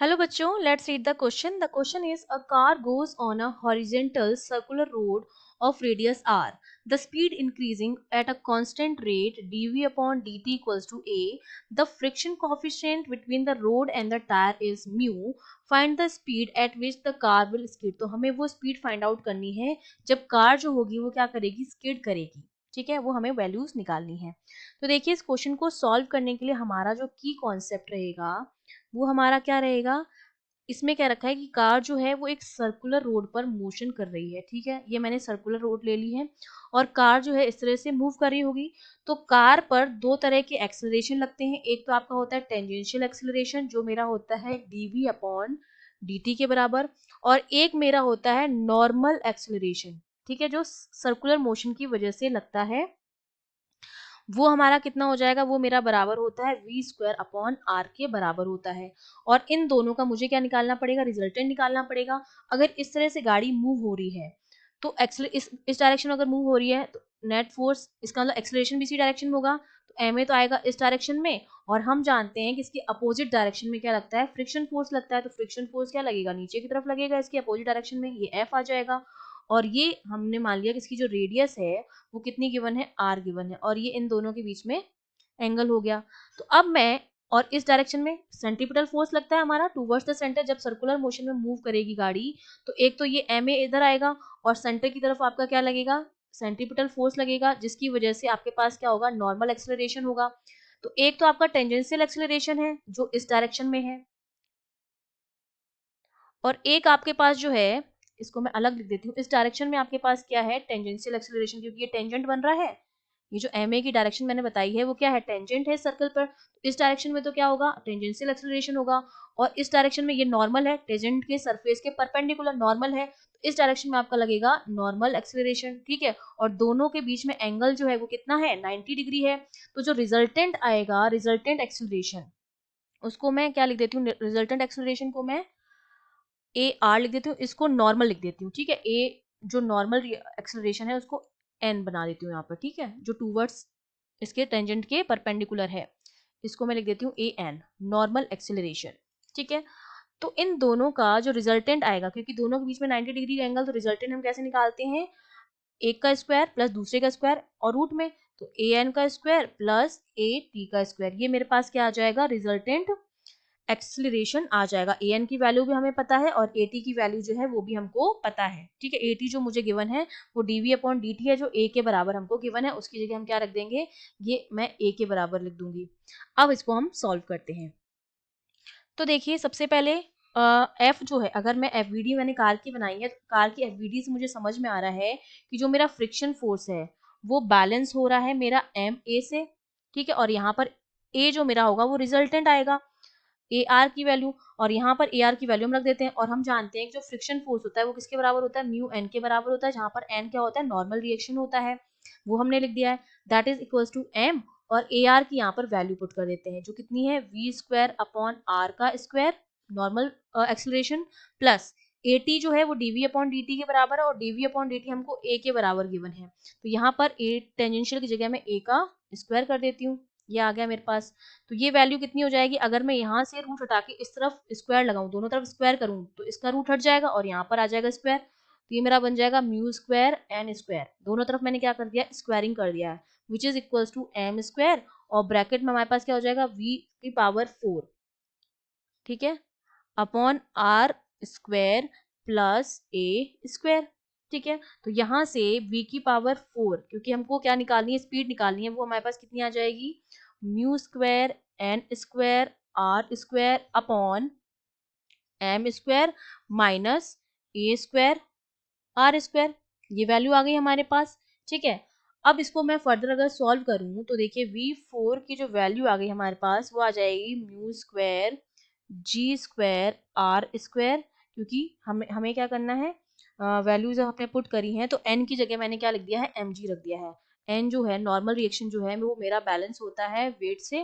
Hello बच्चों, let's read the question. The question is a car goes on a horizontal circular road of radius r. The speed increasing at a constant rate dv upon dt equals to a. The friction coefficient between the road and the tire is mu. Find the speed at which the car will skid. तो हमें वो speed find out करनी है जब car जो होगी वो क्या करेगी, skid करेगी. ठीक है, वो हमें वैल्यूज निकालनी है. तो देखिए इस क्वेश्चन को सॉल्व करने के लिए हमारा जो की कॉन्सेप्ट रहेगा वो हमारा क्या रहेगा. इसमें क्या रखा है कि कार जो है वो एक सर्कुलर रोड पर मोशन कर रही है. ठीक है, ये मैंने सर्कुलर रोड ले ली है और कार जो है इस तरह से मूव कर रही होगी. तो कार पर दो तरह के एक्सेलरेशन लगते हैं. एक तो आपका होता है टेंजेंशियल एक्सेलरेशन जो मेरा होता है dv अपॉन dt के बराबर, और एक मेरा होता है नॉर्मल एक्सेलरेशन. ठीक है, जो सर्कुलर मोशन की वजह से लगता है वो हमारा कितना हो जाएगा, वो मेरा बराबर होता है v स्क्वायर अपॉन आर के बराबर होता है. और इन दोनों का मुझे क्या निकालना पड़ेगा, रिजल्टेंट निकालना पड़ेगा. अगर इस तरह से गाड़ी मूव हो रही है तो इस डायरेक्शन में अगर मूव हो रही है तो नेट फोर्स, इसका मतलब एक्सेलरेशन भी इसी डायरेक्शन में होगा. तो एम ए तो आएगा इस डायरेक्शन में, और हम जानते हैं कि इसके अपोजिट डायरेक्शन में क्या लगता है, फ्रिक्शन फोर्स लगता है. तो फ्रिक्शन फोर्स क्या लगेगा, नीचे की तरफ लगेगा इसके अपोजिट डायरेक्शन में, ये एफ आ जाएगा. और ये हमने मान लिया कि इसकी जो रेडियस है वो कितनी गिवन है, आर गिवन है, और ये इन दोनों के बीच में एंगल हो गया. तो अब मैं, और इस डायरेक्शन में सेंट्रीपिटल फोर्स लगता है हमारा टूवर्ड्स द सेंटर. जब सर्कुलर मोशन में मूव करेगी गाड़ी तो एक तो ये एम ए इधर आएगा और सेंटर की तरफ आपका क्या लगेगा, सेंट्रीपिटल फोर्स लगेगा, जिसकी वजह से आपके पास क्या होगा, नॉर्मल एक्सेलरेशन होगा. तो एक तो आपका टेंजेंशियल एक्सेलरेशन है जो इस डायरेक्शन में है, और एक आपके पास जो है, इसको मैं अलग लिख देती हूँ, इस डायरेक्शन में आपके पास क्या है, टेंजेंशियल एक्सेलरेशन, क्योंकि ये टेंजेंट बन रहा है. ये जो एम ए की डायरेक्शन मैंने बताई है वो क्या है, टेंजेंट है सर्कल पर. तो इस डायरेक्शन में तो क्या होगा, टेंजेंशियल एक्सेलरेशन होगा. और इस डायरेक्शन में ये नॉर्मल है, टेंजेंट के सरफेस के परपेंडिकुलर नॉर्मल है, तो इस डायरेक्शन में आपका लगेगा नॉर्मल एक्सेलरेशन. ठीक है, और दोनों के बीच में एंगल जो है वो कितना है, 90 डिग्री है. तो जो रिजल्टेंट आएगा, रिजल्टेंट एक्सेलरेशन, उसको मैं क्या लिख देती हूँ, रिजल्टेंट एक्सेलरेशन को मैं ए आर लिख देती हूँ, इसको नॉर्मल लिख देती हूँ. ठीक है, ए जो नॉर्मल एक्सेलरेशन है उसको एन बना देती हूँ यहाँ पर. ठीक है, जो टूवर्ड्स इसके टेंजेंट के परपेंडिकुलर है, इसको मैं लिख देती हूँ ए एन, नॉर्मल एक्सेलरेशन. ठीक है, तो इन दोनों का जो रिजल्टेंट आएगा, क्योंकि दोनों के बीच में 90 डिग्री का एंगल, तो रिजल्टेंट हम कैसे निकालते हैं, एक का स्क्वायर प्लस दूसरे का स्क्वायर और रूट में, तो ए एन का स्क्वायर प्लस ए टी का स्क्वायर. ये मेरे पास क्या आ जाएगा, रिजल्टेंट एक्सेलरेशन आ जाएगा. ए एन की वैल्यू भी हमें पता है और ए टी की वैल्यू जो है वो भी हमको पता है. ठीक है, ए टी जो मुझे गिवन है वो डीवी अपॉन डी टी है, जो ए के बराबर हमको गिवन है, उसकी जगह हम क्या रख देंगे, ये मैं ए के बराबर लिख दूंगी. अब इसको हम सॉल्व करते हैं. तो देखिए सबसे पहले एफ जो है, अगर मैं एफवीडी मैंने कार की बनाई है, तो कार की एफवीडी से मुझे समझ में आ रहा है कि जो मेरा फ्रिक्शन फोर्स है वो बैलेंस हो रहा है मेरा एम ए से. ठीक है, और यहाँ पर ए जो मेरा होगा वो रिजल्टेंट आएगा, ए आर की वैल्यू, और यहाँ पर ए आर की वैल्यू हम रख देते हैं. और हम जानते हैं कि जो फ्रिक्शन फोर्स होता है वो किसके बराबर होता है, म्यू एन के बराबर होता है, जहाँ पर एन क्या होता है, नॉर्मल रिएक्शन होता है, वो हमने लिख दिया है. That is equals to M, और ए आर की यहाँ पर वैल्यू पुट कर देते हैं जो कितनी है, वी स्क्वायर अपॉन आर का square, normal acceleration, plus A T जो है वो डीवी अपॉन डी टी के बराबर है, और डीवी अपॉन डी टी हमको ए के बराबर गिवन है. तो यहाँ पर ए टेंजेंशियल की जगह मैं ए का स्क्वायर कर देती हूँ, ये आ गया मेरे पास. तो ये वैल्यू कितनी हो जाएगी, अगर मैं यहाँ से रूट हटा के इस तरफ स्क्वायर लगाऊं, दोनों तरफ स्क्वायर करूं, तो इसका रूट हट जाएगा और यहाँ पर आ जाएगा स्क्वायर. तो ये मेरा बन जाएगा म्यू स्क्वायर एन स्क्वायर, दोनों तरफ मैंने क्या कर दिया, स्क्वायरिंग कर दिया है, which is equals to M square, और ब्रैकेट में हमारे पास क्या हो जाएगा, वी की पावर 4. ठीक है, upon R square plus A square. ठीक है, तो यहाँ से v की पावर 4, क्योंकि हमको क्या निकालनी है, स्पीड निकालनी है, वो हमारे पास कितनी आ जाएगी, mu square N square R square upon M square minus A square R square. ये वैल्यू आ गई हमारे पास. ठीक है, अब इसको मैं फर्दर अगर सॉल्व करूं तो देखिए v4 की जो वैल्यू आ गई हमारे पास वो आ जाएगी mu square G square R square, क्योंकि हमें क्या करना है, वैल्यूज हमने पुट करी हैं, तो n की जगह मैंने क्या लिख दिया है, mg रख दिया है. n जो है नॉर्मल रिएक्शन जो है वो मेरा बैलेंस होता है वेट से.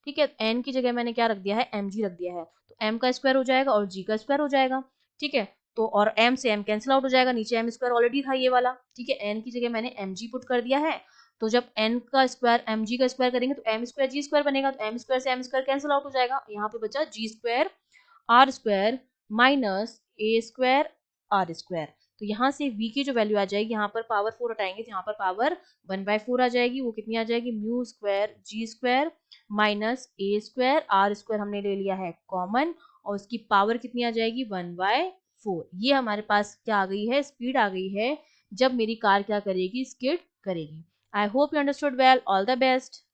ठीक है, n की जगह मैंने क्या रख दिया है, mg रख दिया है, तो m का स्क्वायर हो जाएगा और g का स्क्वायर हो जाएगा. ठीक है, तो और m से m कैंसिल आउट हो जाएगा, नीचे m स्क्वायर ऑलरेडी था ये वाला. ठीक है, n की जगह मैंने mg पुट कर दिया है, तो जब n का स्क्वायर mg का स्क्वायर करेंगे तो m स्क्वायर g स्क्वायर बनेगा, तो m स्क्वायर से m स्क्वायर कैंसिल आउट हो जाएगा, यहाँ पे बचा g square R square minus A square R square. तो यहाँ से v की जो वैल्यू आ जाएगी, यहाँ पर पावर 4 हटाएंगे तो यहाँ पर पावर 1/4 आ जाएगी। वो कितनी आ जाएगी, mu square G square minus A square R square हमने ले लिया है कॉमन, और उसकी पावर कितनी आ जाएगी 1/4। ये हमारे पास क्या आ गई है, स्पीड आ गई है जब मेरी कार क्या करेगी, स्किड करेगी। I hope you understood well. All the best.